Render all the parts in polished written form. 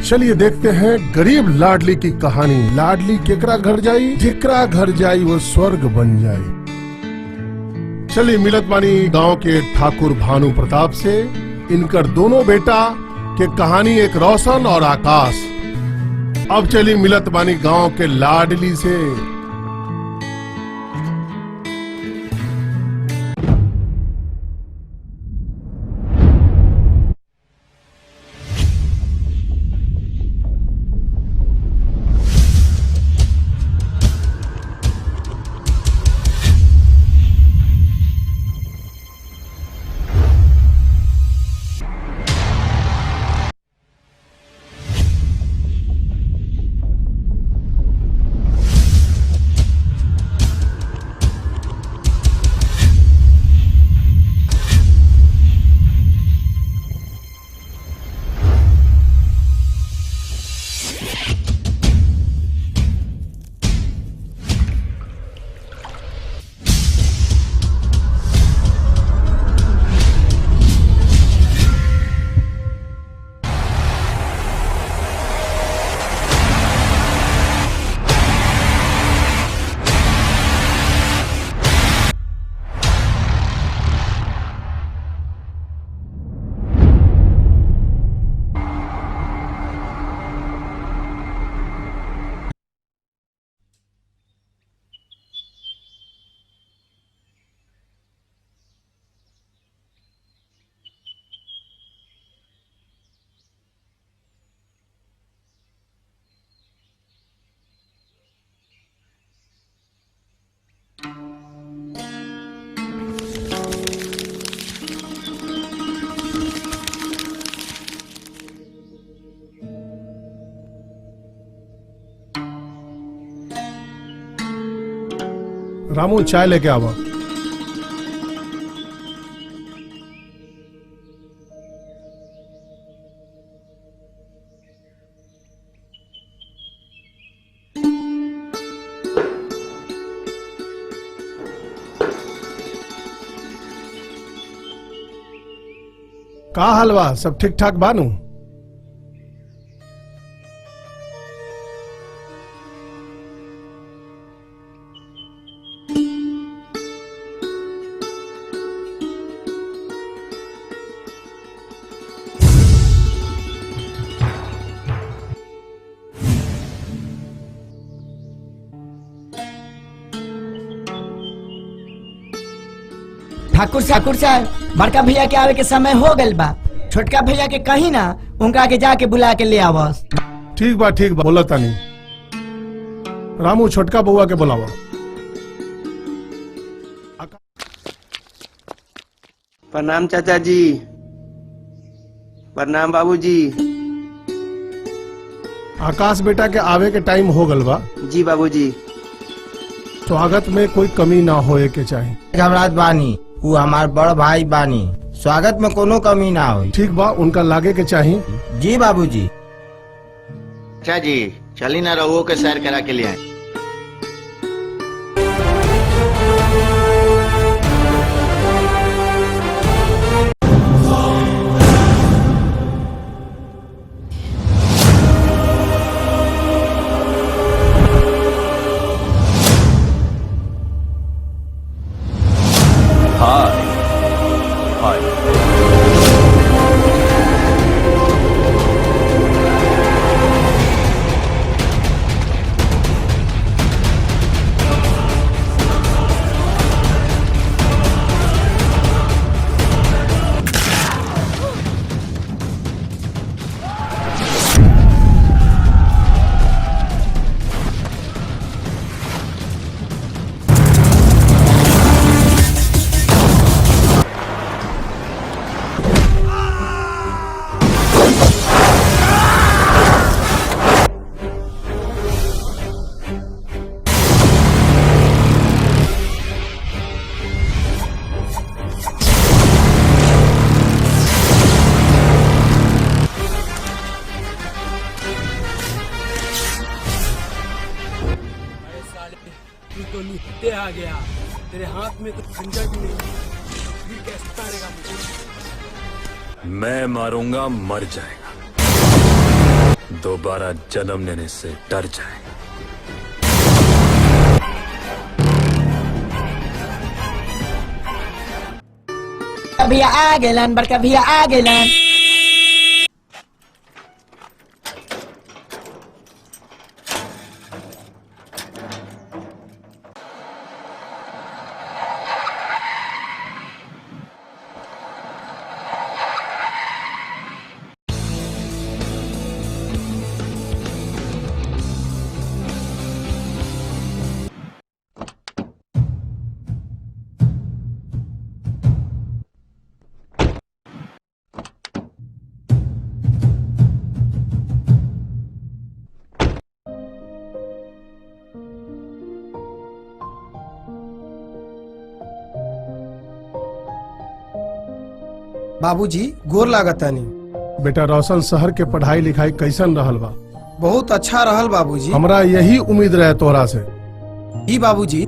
चलिए देखते हैं गरीब लाडली की कहानी। लाडली केकरा घर जाई, जेकरा घर जाई वो स्वर्ग बन जाई। चलिए मिलत बानी गांव के ठाकुर भानु प्रताप से। इनकर दोनों बेटा के कहानी एक रोशन और आकाश। अब चलिए मिलत बानी गांव के लाडली से। रामू चाय लेके आवा। का हलवा सब ठीक ठाक बानू? ठाकुर साहब बड़का भैया के आवे के समय हो गल बा। छोटका भैया के कहीं ना उनका के जाके बुला के ले आवस। ठीक बा बोला तानी। रामू छोटका बउआ के बुलावा। प्रणाम चाचा जी। प्रणाम बाबूजी। आकाश बेटा के आवे के टाइम हो गल बा। जी बाबूजी। स्वागत में कोई कमी ना होए के चाहिए। घबरात बानी, वो हमार बड़ भाई बानी, स्वागत में कोनो कमी ना हो। ठीक बा, उनका लागे के चाहिए। जी बाबूजी। अच्छा जी, चली ना रहुओ के सैर करा के लिए आए। तो नित्य आ गया, तेरे हाथ में तो खंजर भी नहीं, फिर कैसे मारेगा मुझे? मैं मारूंगा, मर जाएगा। दोबारा जन्म लेने से डर जाए। भैया आ गेलन, बड़का भैया आ गेलन। बाबूजी गोर लागतानी। बेटा रोशन, शहर के पढ़ाई लिखाई कैसन रहल बा? बहुत अच्छा रहल बाबूजी। हमरा यही उम्मीद रहे तोरा से। ई बाबूजी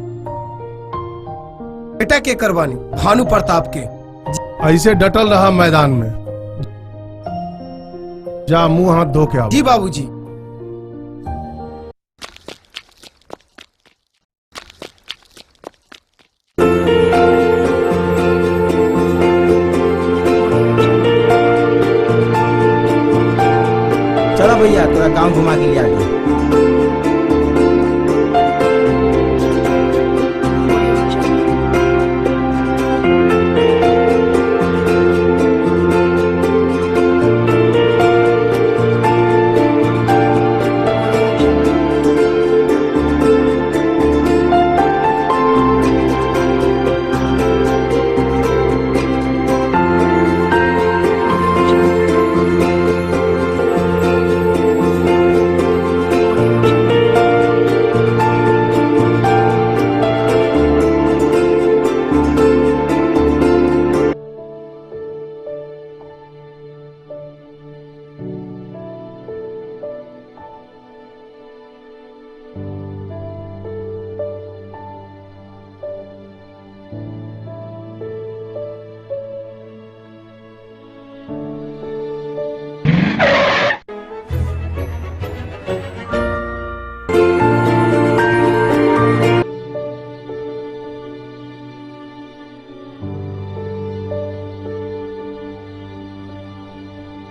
बेटा के करवानी भानु प्रताप के। ऐसे डटल रहा मैदान में। जा मुंह हाथ धो के आओ। जी बाबूजी। चलो भैया तोरा गांव घुमा के लिया के।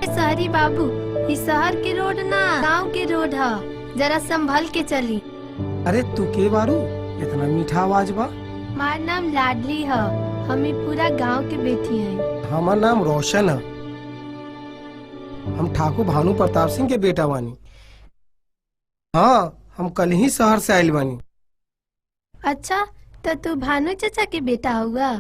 शहरी बाबू, इस शहर के रोड ना गांव के रोड है, जरा संभल के चली। अरे तू के बारू? इतना मीठा आवाज बा। हमार नाम लाडली है, हमें पूरा गांव के बेटी है। हमार नाम रोशन है, हम ठाकुर भानु प्रताप सिंह के बेटा बानी। हाँ, हम कल ही शहर से आयल बानी। अच्छा, तो तू भानु चाचा के बेटा हुआ?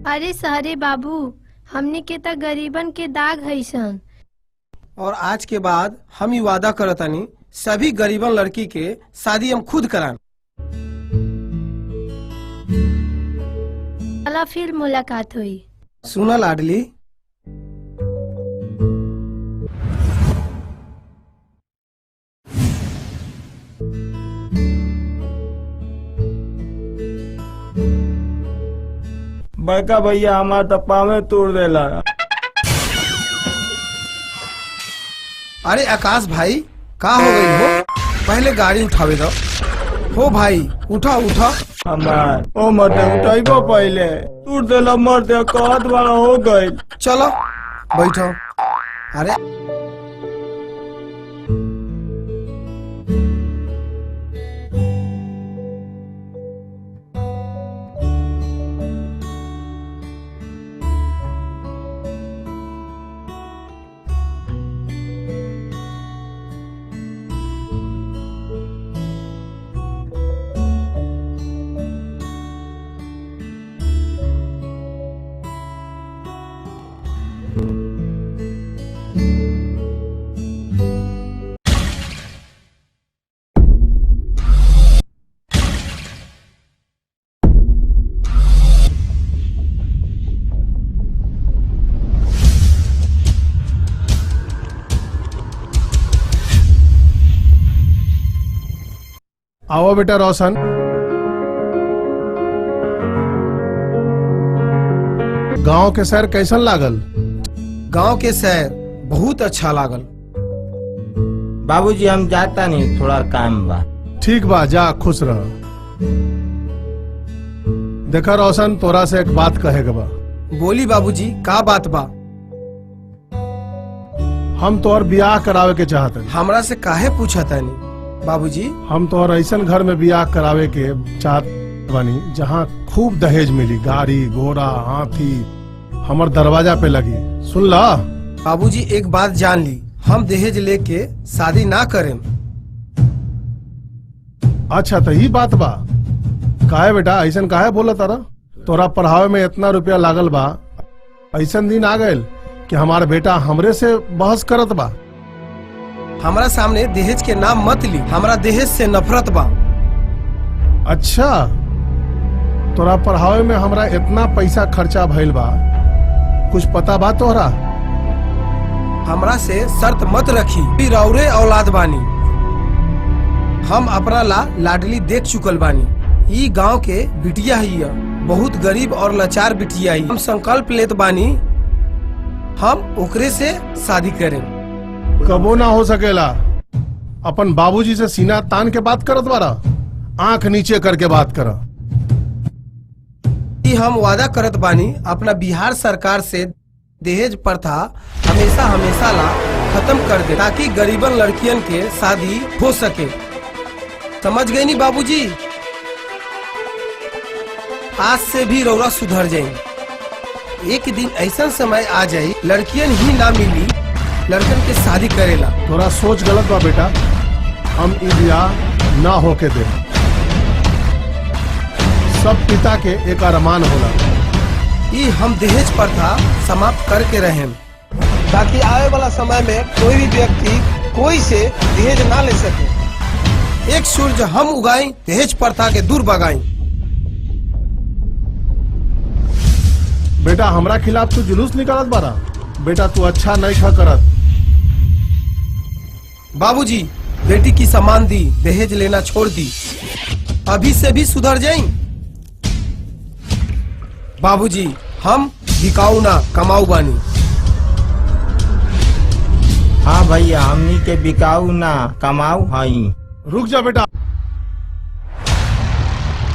अरे शहरी बाबू, हमने के त गरीबन के दाग है सन। और आज के बाद हम ही वादा करतानी सभी गरीबन लड़की के शादी हम खुद करान। चला फिर मुलाकात हुई। सुना लाडली, बड़का भैया हमार तो पावे तोड़ देला। अरे आकाश भाई, का हो गई हो? पहले गाड़ी उठावे दो। हो भाई, उठा उठा। हमार ओ मर्दे उठाइबो पहले, तोड़ देला मर्दे, कहत वाला हो गई। चलो बैठो। अरे आओ बेटा रोशन। गांव के सैर कैसन लागल? गांव के सैर बहुत अच्छा लागल। बाबूजी हम जाता नहीं, थोड़ा काम बा। ठीक बा, जा खुश रह। देखा रोशन, तोरा से एक बात कहेगा बा। बोली बाबूजी, का बात बा? हम तोहर बियाह करावे के चाहते हैं। हमरा से काहे पूछा तानी बाबूजी? हम तोहर ऐसन घर में बियाह करावे के चाहत बानी जहाँ खूब दहेज मिली, गाड़ी घोड़ा हाथी हमर दरवाजा पे लगी। सुन ला बाबूजी, एक बात जान ली, हम दहेज लेके शादी ना करें। अच्छा तो ही बात बा। काहे बेटा ऐसन काहे बोला तारा? तोरा पढ़ावे में इतना रुपया लागल बा, ऐसन दिन आ गए कि हमारा बेटा हमरे से बहस करत बा। हमरा सामने दहेज के नाम मत ली, हमरा दहेज से नफरत बा। अच्छा, तोरा पढ़ावे में हमरा इतना पैसा खर्चा भइल बा, कुछ पता बा तोहरा? हमरा से शर्त मत रखी, फिर औरे औलाद बानी। हम अपना लाडली देख चुकल बानी। ई गांव के बिटिया ही है, बहुत गरीब और लाचार बिटिया ही। हम संकल्प लेत बानी हम ओकरे से शादी करें। कबो ना हो सकेला। अपन बाबूजी से सीना तान के बात करत बारा, आंख नीचे करके बात करा। हम वादा करत बानी अपना बिहार सरकार से दहेज प्रथा हमेशा हमेशा ला खत्म कर दे, ताकि गरीबन लड़कियन के शादी हो सके। समझ गई नी बाबूजी? आज से भी रौरा सुधर जाये। एक दिन ऐसा समय आ जाये लड़कियन ही ना मिली लड़कन के शादी करेला। तोरा सोच गलत बा बेटा, हम ई बियाह ना होके दे। सब पिता के एक अरमान होला। ई हम दहेज प्रथा समाप्त करके रहें, ताकि आने वाला समय में कोई भी व्यक्ति कोई से दहेज ना ले सके। एक सूरज हम उगाई, दहेज प्रथा के दूर भगाई। बेटा हमरा खिलाफ तू जुलूस निकालत बारा। बेटा तू अच्छा नहीं खा करत। बाबूजी, बेटी की सम्मान दी, दहेज लेना छोड़ दी। अभी से भी सुधर जाई। बाबूजी, हम बिकाऊ ना कमाऊ बानी। हाँ भैया, हमनी के बिकाऊ ना कमाऊ हई। रुक जा बेटा,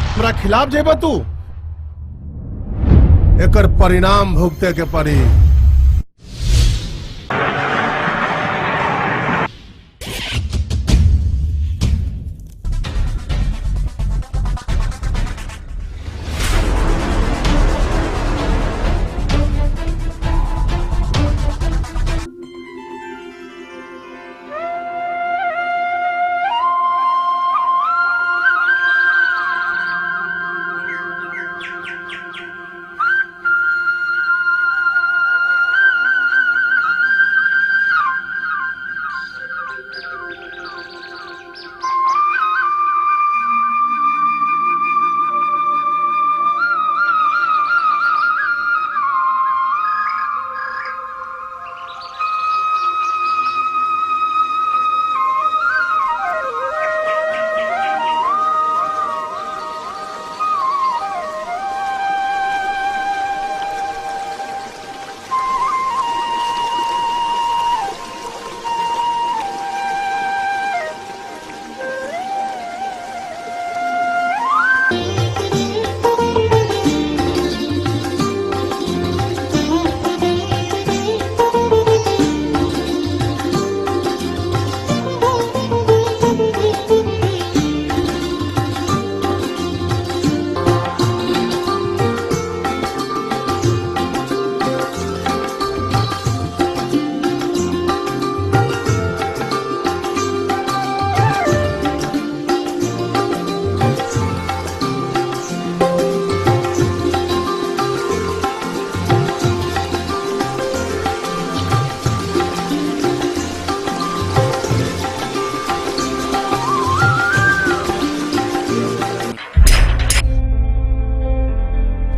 हमरा खिलाफ जेबा तू, एकर परिणाम भुगते के पड़ी।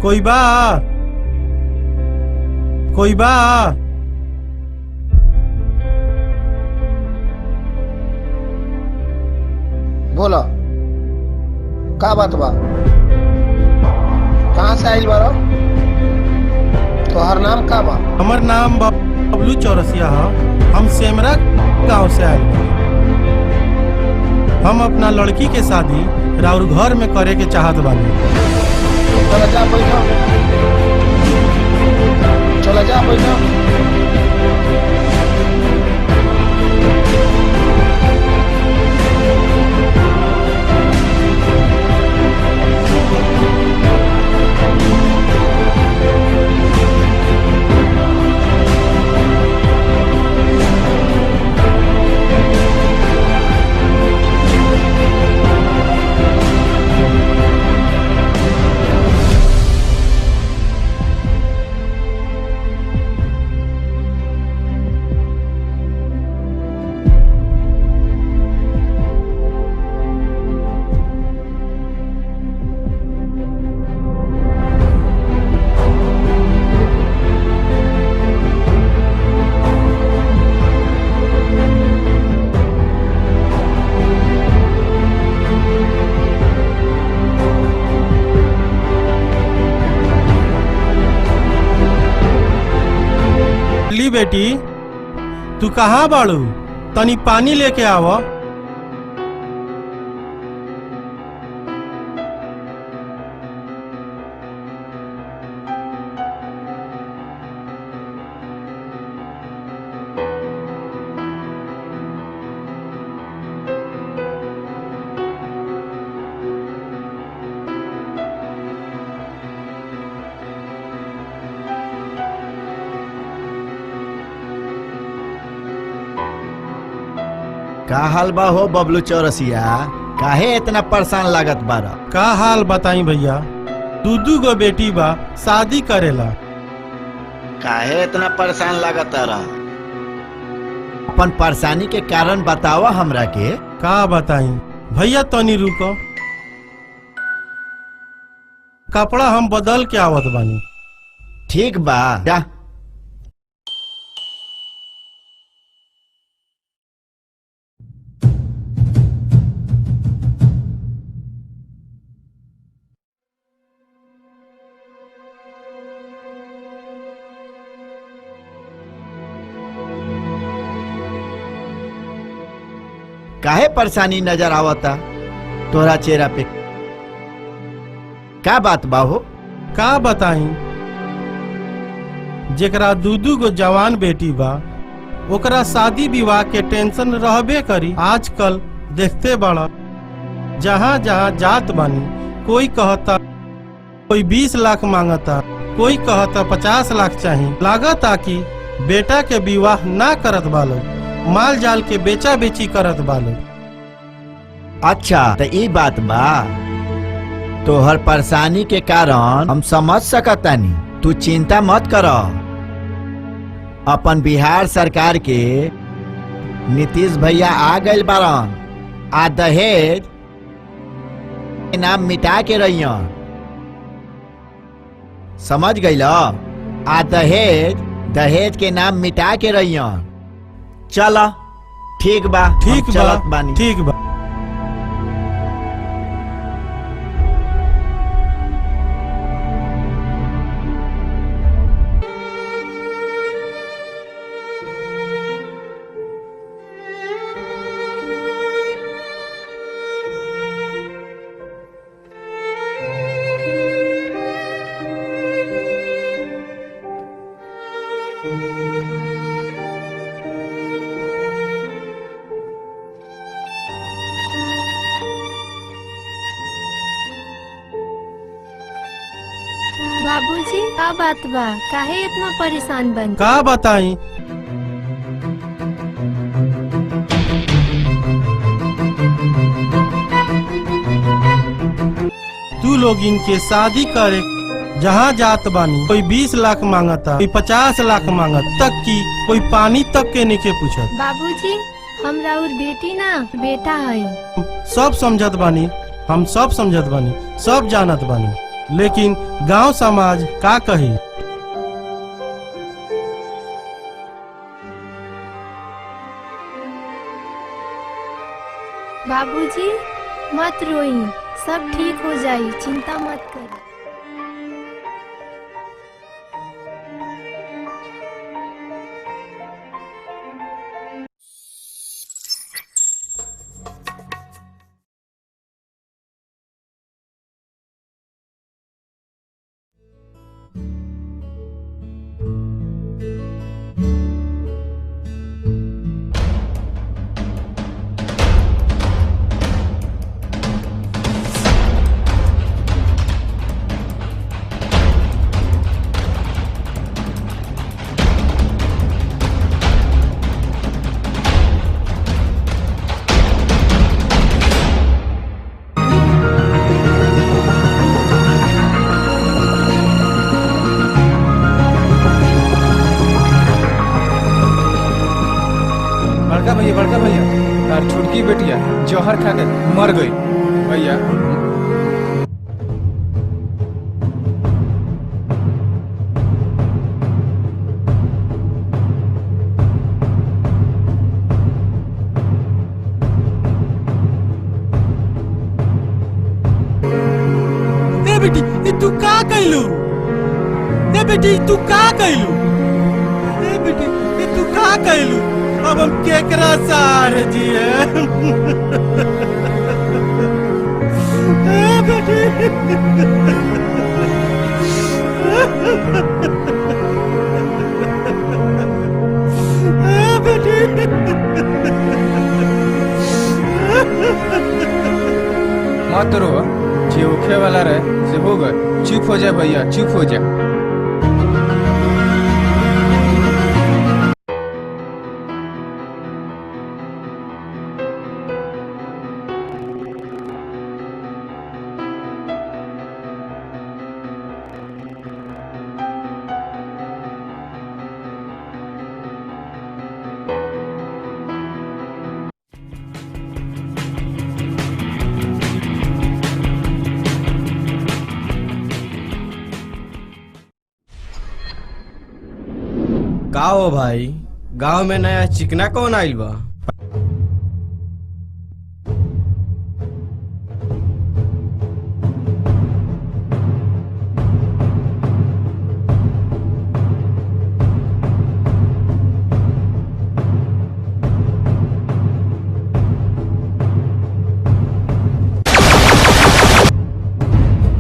कोई बा? कोई बा? बोला, का बात बा? कहाँ से आइल बारो? का बा? हमर नाम बबलू चौरसिया है। हम सेमरा गांव से आए हैं। हम अपना लड़की के शादी राउर घर में करे के चाहत बानी। चला जा बैठो, चला जा बैठो। बेटी तू कहाँ बाड़ू? तनी पानी लेके आव। का हाल बा हो बबलू चौरसिया? काहे इतना परेशान लागत बारा? का हाल बताई भैया? दू गो बेटी बा, शादी करेला। काहे इतना परेशान लागत रहा? अपन परेशानी के कारण बतावा हमरा के। का बताई भैया? तनी रुको, कपड़ा हम बदल के आवत बानी। ठीक बा जा। काहे परेशानी नजर आवता तोरा चेहरा पे? का बात बा हो? का बताई? जेकरा दू गो जवान बेटी बा ओकरा शादी विवाह के टेंशन रहबे करी। आजकल देखते बड़ा जहाँ जहाँ जात बानी, कोई कहता कोई 20 लाख मांगता, कोई कहता 50 लाख चाहिए। लागता कि बेटा के विवाह ना करत बालो, माल जाल के बेचा बेची करत बालो। अच्छा तो ई बात बा। तोहर परेशानी के कारण हम समझ सकतानी, तू चिंता मत कर। अपन बिहार सरकार के नीतीश भैया आ गए बारन, आ दहेज के नाम मिटा के रहियन। समझ गइल? आ दहेज के नाम मिटा के रहियन। चला ठीक बा, ठीक बा, चलत बानी। ठीक बा। बाबूजी का बात बा? काहे इतना परेशान बन? का बताई? तू लोग इनके शादी करे जहाँ जात बानी, कोई 20 लाख मांगता, कोई 50 लाख मांगत, तक की कोई पानी तक के नहीं पूछत। बाबूजी हम राउर बेटी ना बेटा है। सब समझत बानी, हम सब समझत बानी, सब जानत बानी, लेकिन गांव समाज का कही? बाबूजी मत रोई, सब ठीक हो जाई, चिंता मत करो। छोटकी बेटिया जहर खा के मर गई भैया। बेटी ये तू का कैलू? ए बेटी तू का कैलू? ए बेटी ये तू का कैलू? अब हम केकरा सहारे जिए? ए बेटी ए बेटी मत रो, जे होखे वाला रहे से हो गए। चुप हो जा भैया, चुप हो जा। का हो भाई, गांव में नया चिकना कौन आइल बा?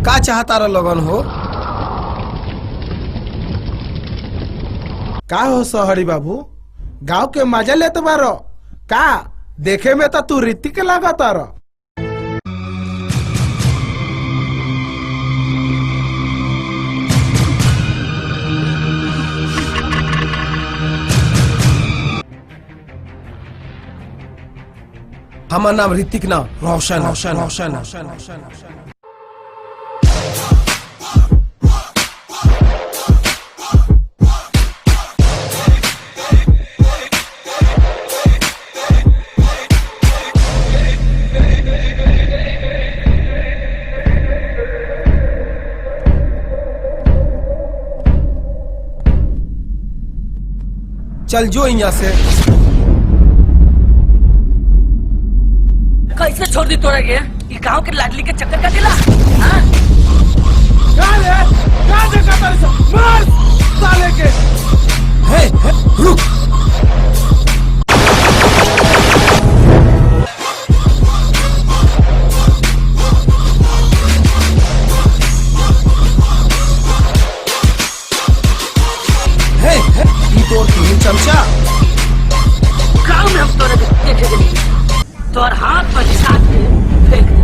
का चाहता रह लगन हो? का हो सहरी बाबू, गांव के मजा लेत बारो का? देखे में तो तू ऋतिक लागत आरो। हमार नाम ऋतिक ना रोशन रोशन रोशन रोशन रोशन। चल जो यहाँ से। कैसे छोड़ दी तोरा के? ये गांव के लाडली के चक्कर का दिला? हाँ? मार साले के। हे, रुक। चमचा गांव में हम तोरे देखे नहीं, तोर हाथ पर साथ में फेंक दे।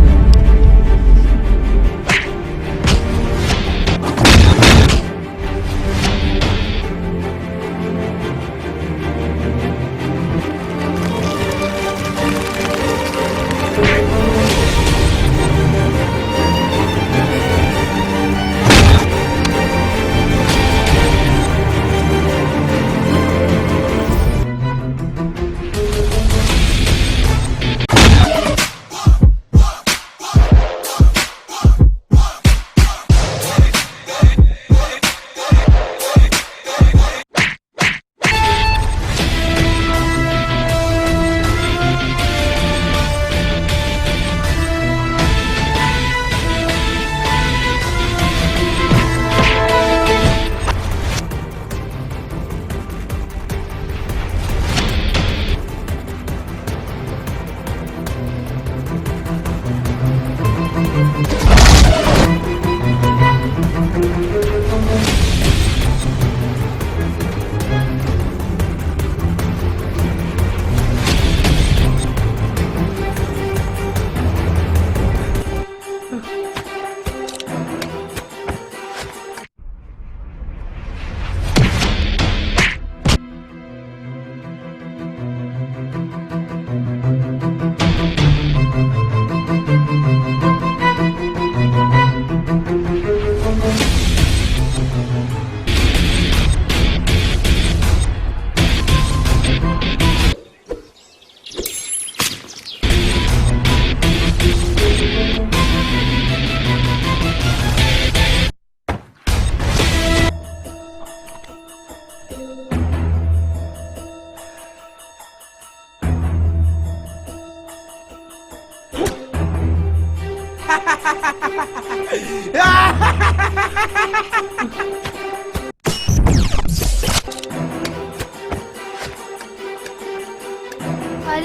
अरे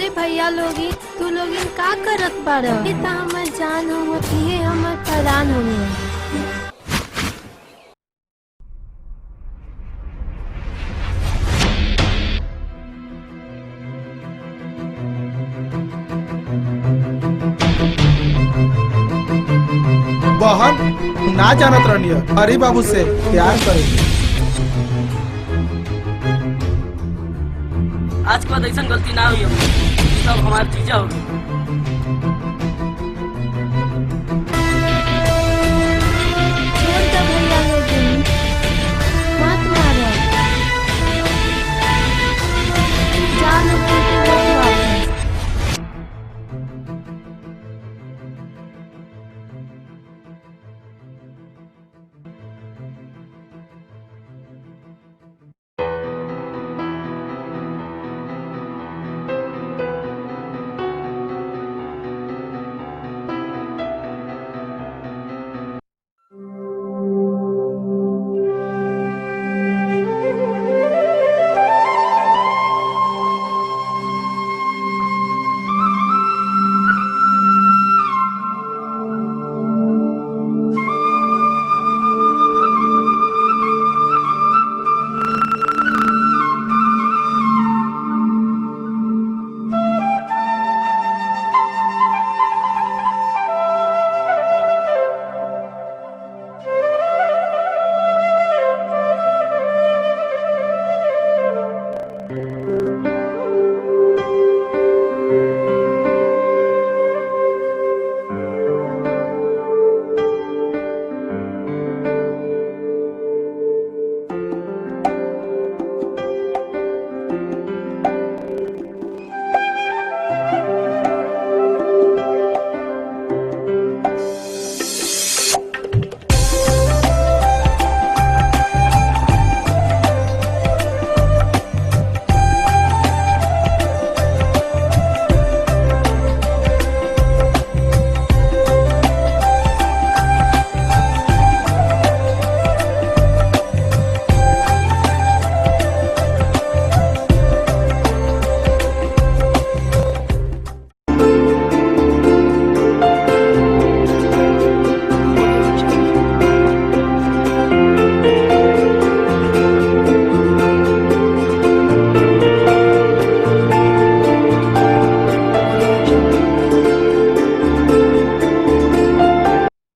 भैया लोगी तू लोगिन का करत बाड़? ये त हमर जान हो, ये हमर परान हो। बहन ना जानत रहनी हरी बाबू से प्यार करेगी। आज के बाद ऐसा गलती ना हुई, सब हमारे जीजा हो। छोड़ दो भैया लोगिन, मत मारो। जान हो के मत मारो।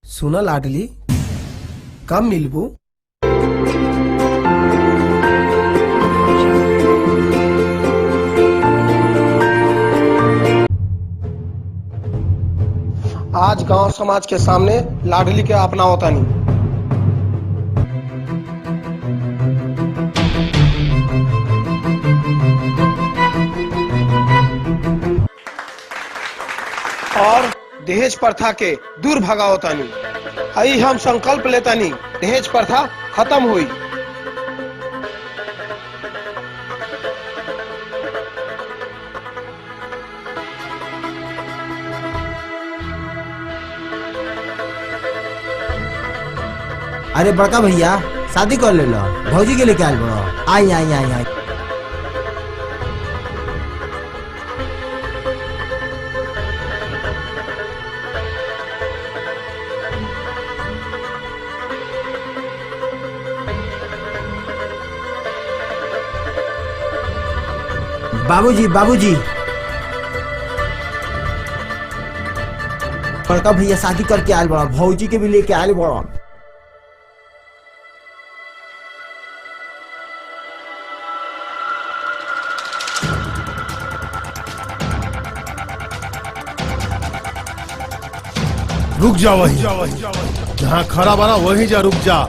सुना लाडली, कब मिलबू? आज गांव समाज के सामने लाडली के अपना होता नहीं। और दहेज प्रथा के दूर भगावता नहीं। आई हम संकल्प लेता नहीं, दहेज प्रथा खत्म हुई। अरे बड़का भैया शादी कर ले लो, भौजी के लेके आयल बड़ो। आई आई आई आई। बाबूजी बाबूजी, बड़का भैया शादी करके आयल बड़ा, भौजी के भी लेके आयल बड़ा। रुक जा वही, जहाँ खड़ा बना वहीं जा, रुक जा।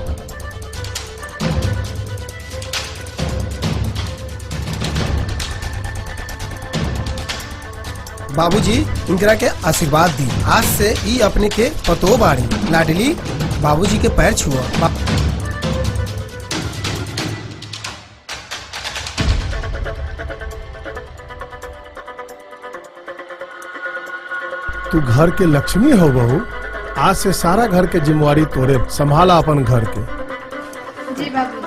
बाबूजी इंदिरा के आशीर्वाद दी। आज से ई अपने के पतो बाड़ी। लाडली बाबूजी के पैर छुआ। तू घर के लक्ष्मी हो बहू, आज से सारा घर के जिम्मेवारी तोरे, संभाला अपन घर के। जी बाबूजी।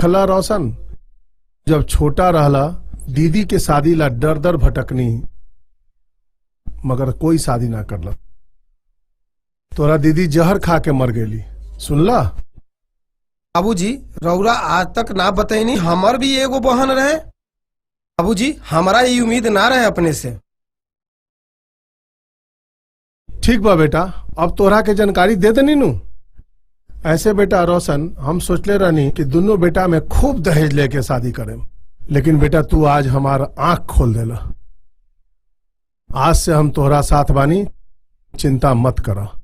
खला रोशन, जब छोटा रहला दीदी के शादी ला दर दर भटकनी, मगर कोई शादी ना करला। तोरा दीदी जहर खा के मर गेली, सुनला? बाबूजी रौरा आज तक ना बतैनी हमर भी एगो बहन रहे। बाबूजी हमारा ये उम्मीद ना रहे अपने से। ठीक बा बेटा, अब तोरा के जानकारी दे देनी नू। ऐसे बेटा रोशन, हम सोचले रहनी कि दोनों बेटा में खूब दहेज लेके शादी करें, लेकिन बेटा तू आज हमारा आंख खोल देला। आज से हम तोहरा साथ बानी, चिंता मत करा।